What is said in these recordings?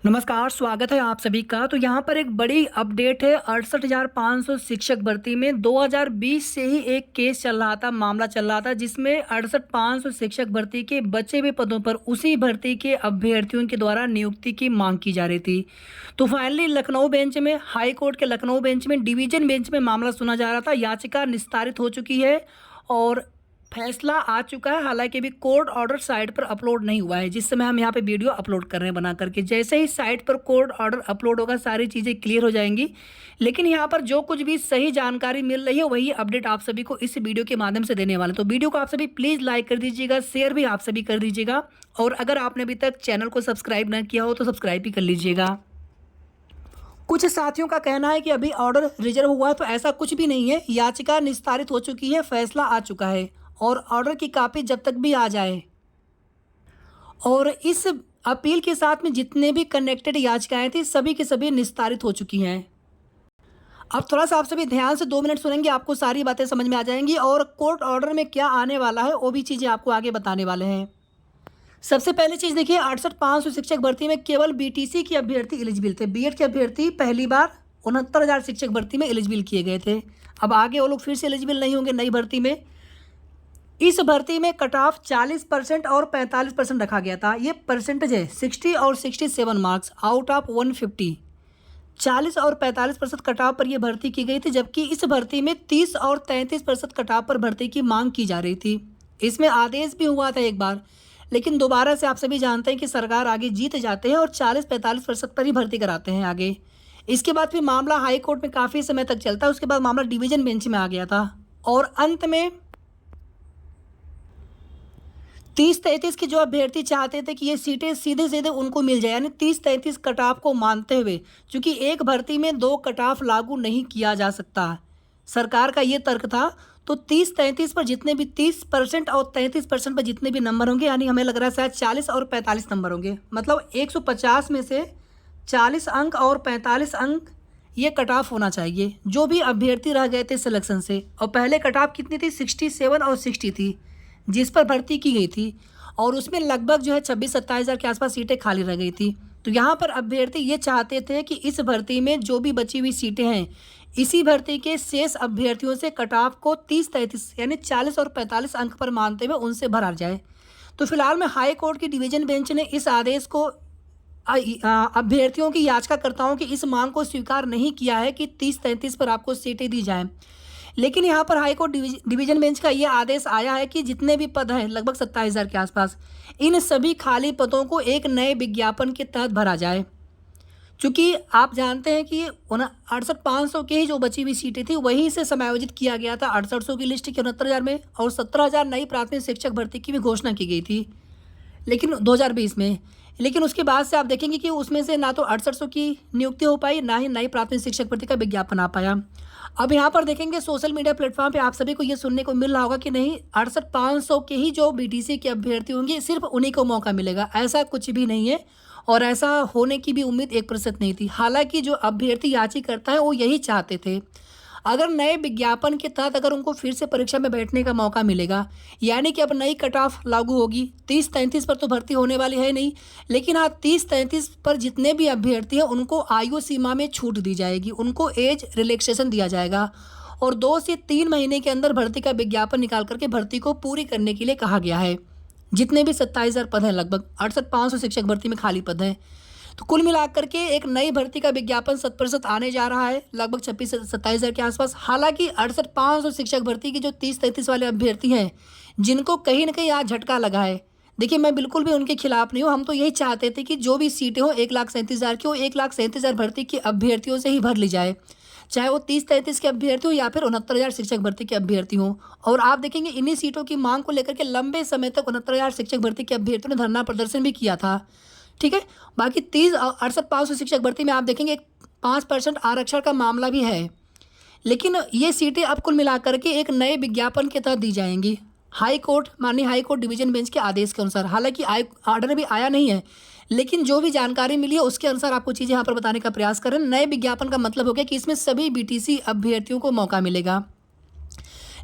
नमस्कार, स्वागत है आप सभी का। तो यहाँ पर एक बड़ी अपडेट है। 68,500 शिक्षक भर्ती में 2020 से ही एक केस चल रहा था, मामला चल रहा था, जिसमें 68,500 शिक्षक भर्ती के बचे हुए पदों पर उसी भर्ती के अभ्यर्थियों के द्वारा नियुक्ति की मांग की जा रही थी। तो फाइनली लखनऊ बेंच में, हाई कोर्ट के लखनऊ बेंच में, डिवीजन बेंच में मामला सुना जा रहा था। याचिका निस्तारित हो चुकी है और फैसला आ चुका है। हालांकि अभी कोर्ट ऑर्डर साइट पर अपलोड नहीं हुआ है, जिस समय हम यहाँ पे वीडियो अपलोड कर रहे हैं बना करके। जैसे ही साइट पर कोर्ट ऑर्डर अपलोड होगा सारी चीज़ें क्लियर हो जाएंगी। लेकिन यहाँ पर जो कुछ भी सही जानकारी मिल रही है वही अपडेट आप सभी को इस वीडियो के माध्यम से देने वाले। तो वीडियो को आप सभी प्लीज़ लाइक कर दीजिएगा, शेयर भी आप सभी कर दीजिएगा, और अगर आपने अभी तक चैनल को सब्सक्राइब न किया हो तो सब्सक्राइब भी कर लीजिएगा। कुछ साथियों का कहना है कि अभी ऑर्डर रिजर्व हुआ है, तो ऐसा कुछ भी नहीं है। याचिका निस्तारित हो चुकी है, फैसला आ चुका है और ऑर्डर की कॉपी जब तक भी आ जाए, और इस अपील के साथ में जितने भी कनेक्टेड याचिकाएं थी सभी की सभी निस्तारित हो चुकी हैं। अब थोड़ा सा आप सभी ध्यान से 2 मिनट सुनेंगे, आपको सारी बातें समझ में आ जाएंगी, और कोर्ट ऑर्डर में क्या आने वाला है वो भी चीज़ें आपको आगे बताने वाले हैं। सबसे पहली चीज़ देखिए, 68,500 शिक्षक भर्ती में केवल बीटीसी के अभ्यर्थी एलिजिबल थे। बीएड के अभ्यर्थी पहली बार 69,000 शिक्षक भर्ती में एलिजिबल किए गए थे। अब आगे वो लोग फिर से एलिजिबल नहीं होंगे नई भर्ती में। इस भर्ती में कट ऑफ 40% और 45% रखा गया था। ये परसेंटेज है, 60 और 67 मार्क्स आउट ऑफ 150। 40 और 45% कट ऑफ पर यह भर्ती की गई थी, जबकि इस भर्ती में 30 और 33% कट ऑफ पर भर्ती की मांग की जा रही थी। इसमें आदेश भी हुआ था एक बार, लेकिन दोबारा से आप सभी जानते हैं कि सरकार आगे जीत जाते हैं और 40-45% पर ही भर्ती कराते हैं आगे। इसके बाद फिर मामला हाई कोर्ट में काफ़ी समय तक चलता है। उसके बाद मामला डिवीजन बेंच में आ गया था और अंत में 30-33 के जो अभ्यर्थी चाहते थे कि ये सीटें सीधे सीधे उनको मिल जाए, यानी 30-33 कट ऑफ को मानते हुए, क्योंकि एक भर्ती में 2 कट ऑफ लागू नहीं किया जा सकता, सरकार का ये तर्क था। तो 30-33 पर जितने भी 30% और 33% पर जितने भी नंबर होंगे, यानी हमें लग रहा है शायद 40 और 45 नंबर होंगे, मतलब 150 में से 40 अंक और 45 अंक ये कट ऑफ होना चाहिए जो भी अभ्यर्थी रह गए थे सिलेक्शन से। और पहले कट ऑफ कितनी थी? 67 और 60 थी जिस पर भर्ती की गई थी, और उसमें लगभग जो है 26-27 हज़ार के आसपास सीटें खाली रह गई थी। तो यहाँ पर अभ्यर्थी ये चाहते थे कि इस भर्ती में जो भी बची हुई सीटें हैं, इसी भर्ती के शेष अभ्यर्थियों से कट ऑफ को 30-33 यानी 40 और 45 अंक पर मानते हुए उनसे भरा जाए। तो फिलहाल में हाई कोर्ट की डिवीजन बेंच ने इस आदेश को अभ्यर्थियों की याचिकाकर्ताओं की इस मांग को स्वीकार नहीं किया है कि 30-33 पर आपको सीटें दी जाएं। लेकिन यहाँ पर हाई कोर्ट डिवीजन बेंच का ये आदेश आया है कि जितने भी पद हैं, लगभग 27,000 के आसपास, इन सभी खाली पदों को एक नए विज्ञापन के तहत भरा जाए। क्योंकि आप जानते हैं कि 68,500 की ही जो बची हुई सीटें थी वहीं से समायोजित किया गया था 6800 की लिस्ट के 69,000 में, और 17,000 नई प्राथमिक शिक्षक भर्ती की भी घोषणा की गई थी लेकिन 2020 में। लेकिन उसके बाद से आप देखेंगे कि उसमें से ना तो 6800 की नियुक्ति हो पाई, ना ही नई प्राथमिक शिक्षक भर्ती का विज्ञापन आ पाया। अब यहाँ पर देखेंगे सोशल मीडिया प्लेटफॉर्म पे आप सभी को ये सुनने को मिल रहा होगा कि नहीं, 68,500 के ही जो बीटीसी के अभ्यर्थी होंगे सिर्फ उन्हीं को मौका मिलेगा। ऐसा कुछ भी नहीं है और ऐसा होने की भी उम्मीद 1% नहीं थी। हालांकि जो अभ्यर्थी याचिका है वो यही चाहते थे, अगर नए विज्ञापन के तहत अगर उनको फिर से परीक्षा में बैठने का मौका मिलेगा, यानी कि अब नई कट ऑफ लागू होगी। 30-33 पर तो भर्ती होने वाली है नहीं, लेकिन हाँ 30-33 पर जितने भी अभ्यर्थी हैं उनको आयु सीमा में छूट दी जाएगी, उनको एज रिलैक्सेशन दिया जाएगा, और 2 से 3 महीने के अंदर भर्ती का विज्ञापन निकाल करके भर्ती को पूरी करने के लिए कहा गया है। जितने भी 27,000 पद हैं, लगभग 68,500 शिक्षक भर्ती में खाली पद हैं, तो कुल मिलाकर के एक नई भर्ती का विज्ञापन 100% आने जा रहा है, लगभग 26 से 27 हज़ार के आसपास। हालांकि 68,500 शिक्षक भर्ती की जो 30-33 वाले अभ्यर्थी हैं, जिनको कहीं ना कहीं आज झटका लगा है, देखिए मैं बिल्कुल भी उनके खिलाफ नहीं हूँ। हम तो यही चाहते थे कि जो भी सीटें हो 1,37,000 की हो, 1,37,000 भर्ती के अभ्यर्थियों से ही भर ली जाए, चाहे वो 30-33 के अभ्यर्थी हो या फिर 69,000 शिक्षक भर्ती के अभ्यर्थी हों। और आप देखेंगे इन्हीं सीटों की मांग को लेकर के लंबे समय तक 69,000 शिक्षक भर्ती के अभ्यर्थियों ने धरना प्रदर्शन भी किया था, ठीक है। बाकी 68,500 शिक्षक भर्ती में आप देखेंगे 5% आरक्षण का मामला भी है, लेकिन ये सीटें अब कुल मिलाकर के एक नए विज्ञापन के तहत दी जाएंगी हाई कोर्ट, माननीय हाई कोर्ट डिवीजन बेंच के आदेश के अनुसार। हालांकि ऑर्डर भी आया नहीं है, लेकिन जो भी जानकारी मिली है उसके अनुसार आपको चीज़ें यहाँ पर बताने का प्रयास कर रहे हैं। नए विज्ञापन का मतलब हो गया कि इसमें सभी बीटीसी अभ्यर्थियों को मौका मिलेगा,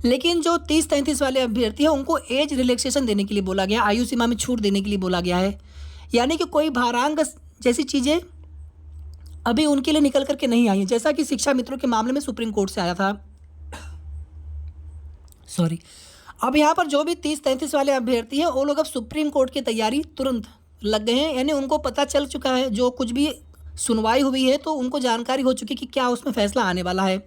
लेकिन जो 30-33 वाले अभ्यर्थी हैं उनको एज रिलैक्सेशन देने के लिए बोला गया, आयु सीमा में छूट देने के लिए बोला गया है। यानी कि कोई भारांक जैसी चीज़ें अभी उनके लिए निकल करके नहीं आई हैं, जैसा कि शिक्षा मित्रों के मामले में सुप्रीम कोर्ट से आया था। सॉरी। अब यहाँ पर जो भी 30-33 वाले अभ्यर्थी हैं वो लोग अब सुप्रीम कोर्ट की तैयारी तुरंत लग गए हैं, यानी उनको पता चल चुका है, जो कुछ भी सुनवाई हुई है तो उनको जानकारी हो चुकी है कि क्या उसमें फैसला आने वाला है।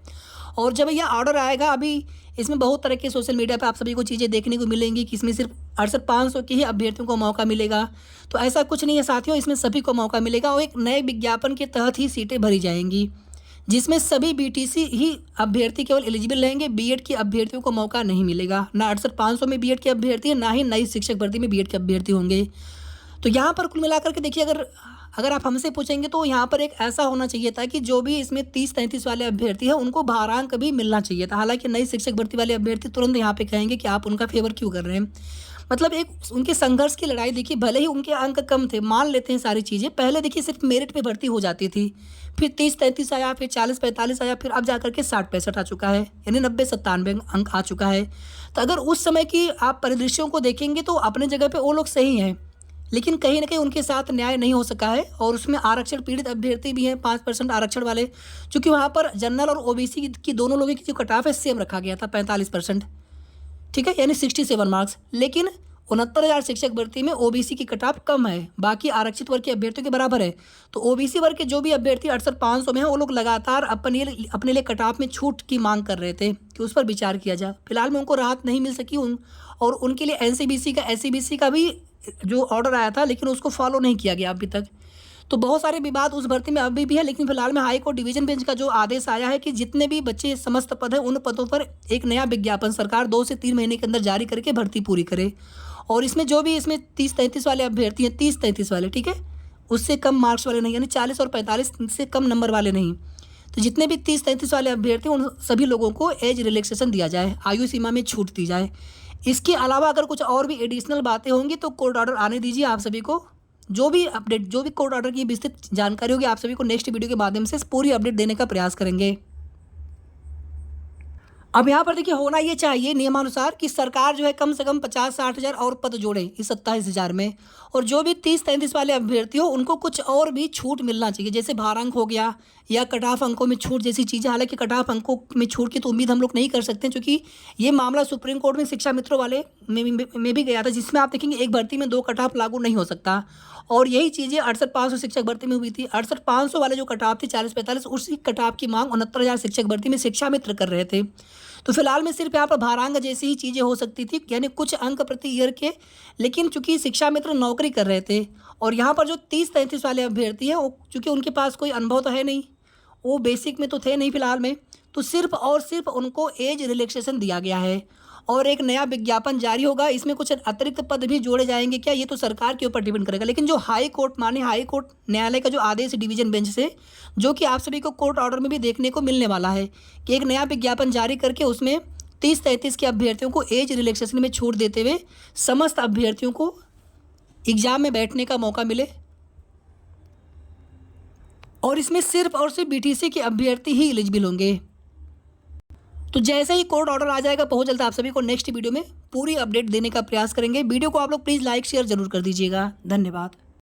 और जब यह ऑर्डर आएगा, अभी इसमें बहुत तरह के सोशल मीडिया पे आप सभी को चीज़ें देखने को मिलेंगी कि इसमें सिर्फ 68-500 के ही अभ्यर्थियों को मौका मिलेगा, तो ऐसा कुछ नहीं है साथियों, इसमें सभी को मौका मिलेगा और एक नए विज्ञापन के तहत ही सीटें भरी जाएंगी, जिसमें सभी बीटीसी ही अभ्यर्थी केवल एलिजिबल रहेंगे। बीएड के अभ्यर्थियों को मौका नहीं मिलेगा, ना 68-500 में बीएड के अभ्यर्थी है, ना ही नई शिक्षक भर्ती में बीएड के अभ्यर्थी होंगे। तो यहाँ पर कुल मिलाकर के देखिए, अगर आप हमसे पूछेंगे तो यहाँ पर एक ऐसा होना चाहिए था कि जो भी इसमें 30-33 वाले अभ्यर्थी हैं उनको भारांक भी मिलना चाहिए था। हालांकि नई शिक्षक भर्ती वाले अभ्यर्थी तुरंत यहाँ पे कहेंगे कि आप उनका फेवर क्यों कर रहे हैं। मतलब एक उनके संघर्ष की लड़ाई देखिए, भले ही उनके अंक कम थे, मान लेते हैं सारी चीज़ें, पहले देखिए सिर्फ मेरिट पे भर्ती हो जाती थी, फिर 30-33 आया, फिर 40-45 आया, फिर अब जाकर के 60-65 आ चुका है, यानी 90-97 अंक आ चुका है। तो अगर उस समय की आप परिदृश्यों को देखेंगे तो अपने जगह पे वो लोग सही हैं, लेकिन कहीं ना कहीं उनके साथ न्याय नहीं हो सका है। और उसमें आरक्षण पीड़ित अभ्यर्थी भी हैं, 5% आरक्षण वाले, क्योंकि वहाँ पर जनरल और ओबीसी की दोनों लोगों की जो कट ऑफ है सेम रखा गया था 45%, ठीक है, यानी 67 मार्क्स। लेकिन 69,000 शिक्षक भर्ती में ओबीसी की कट ऑफ कम है, बाकी आरक्षित वर्ग के अभ्यर्थियों के बराबर है। तो ओबीसी वर्ग के जो भी अभ्यर्थी 68-500 में हैं वो लोग लगातार अपने लिए कट ऑफ में छूट की मांग कर रहे थे कि उस पर विचार किया जाए। फिलहाल में उनको राहत नहीं मिल सकी और उनके लिए एनसीबीसी का एससीबीसी का भी जो ऑर्डर आया था, लेकिन उसको फॉलो नहीं किया गया अभी तक। तो बहुत सारे विवाद उस भर्ती में अभी भी है, लेकिन फिलहाल में हाई कोर्ट डिवीजन बेंच का जो आदेश आया है कि जितने भी बच्चे समस्त पद हैं उन पदों पर एक नया विज्ञापन सरकार 2 से 3 महीने के अंदर जारी करके भर्ती पूरी करे। और इसमें जो भी इसमें 30-33 वाले अभ्यर्थी हैं, 30-33 वाले, ठीक है, उससे कम मार्क्स वाले नहीं, यानी 40 और 45 से कम नंबर वाले नहीं। तो जितने भी 30-33 वाले अभ्यर्थी उन सभी लोगों को एज रिलैक्सेशन दिया जाए, आयु सीमा में छूट दी जाए। इसके अलावा अगर कुछ और भी एडिशनल बातें होंगी तो कोर्ट ऑर्डर आने दीजिए आप सभी को। जो भी अपडेट, जो भी कोर्ट ऑर्डर की विस्तृत जानकारी होगी आप सभी को नेक्स्ट वीडियो के माध्यम से पूरी अपडेट देने का प्रयास करेंगे। अब यहाँ पर देखिए, होना ये चाहिए नियमानुसार कि सरकार जो है कम से कम 50-60 हज़ार और पद जोड़े इस 27,000 में, और जो भी 30-33 वाले अभ्यर्थी हो उनको कुछ और भी छूट मिलना चाहिए, जैसे भारांक हो गया या कट ऑफ अंकों में छूट जैसी चीज़ें। हालांकि कट ऑफ अंकों में छूट की तो उम्मीद हम लोग नहीं कर सकते, क्योंकि ये मामला सुप्रीम कोर्ट में शिक्षा मित्रों वाले में भी गया था, जिसमें आप देखेंगे एक भर्ती में 2 कट ऑफ लागू नहीं हो सकता। और यही चीज़ें 68-500 शिक्षक भर्ती में हुई थी। 68-500 वाले जो कट ऑफ थी 40-45, उसी कट ऑफ की मांग 69,000 शिक्षक भर्ती में शिक्षा मित्र कर रहे थे। तो फिलहाल में सिर्फ यहाँ पर भारांक जैसी ही चीज़ें हो सकती थी, यानी कुछ अंक प्रति ईयर के, लेकिन चूंकि शिक्षा मित्र नौकरी कर रहे थे और यहाँ पर जो 30-33 वाले अभ्यर्थी हैं वो चूँकि उनके पास कोई अनुभव तो है नहीं, वो बेसिक में तो थे नहीं फिलहाल में, तो सिर्फ और सिर्फ उनको एज रिलैक्सेशन दिया गया है और एक नया विज्ञापन जारी होगा। इसमें कुछ अतिरिक्त पद भी जोड़े जाएंगे क्या, ये तो सरकार के ऊपर डिपेंड करेगा। लेकिन जो हाई कोर्ट हाई कोर्ट न्यायालय का जो आदेश डिवीजन बेंच से, जो कि आप सभी को कोर्ट ऑर्डर में भी देखने को मिलने वाला है, कि एक नया विज्ञापन जारी करके उसमें 30-33 के अभ्यर्थियों को एज रिलैक्सेशन में छूट देते हुए समस्त अभ्यर्थियों को एग्जाम में बैठने का मौका मिले, और इसमें सिर्फ और सिर्फ बीटीसी के अभ्यर्थी ही एलिजिबल होंगे। तो जैसे ही कोर्ट ऑर्डर आ जाएगा बहुत जल्द आप सभी को नेक्स्ट वीडियो में पूरी अपडेट देने का प्रयास करेंगे। वीडियो को आप लोग प्लीज़ लाइक शेयर जरूर कर दीजिएगा। धन्यवाद।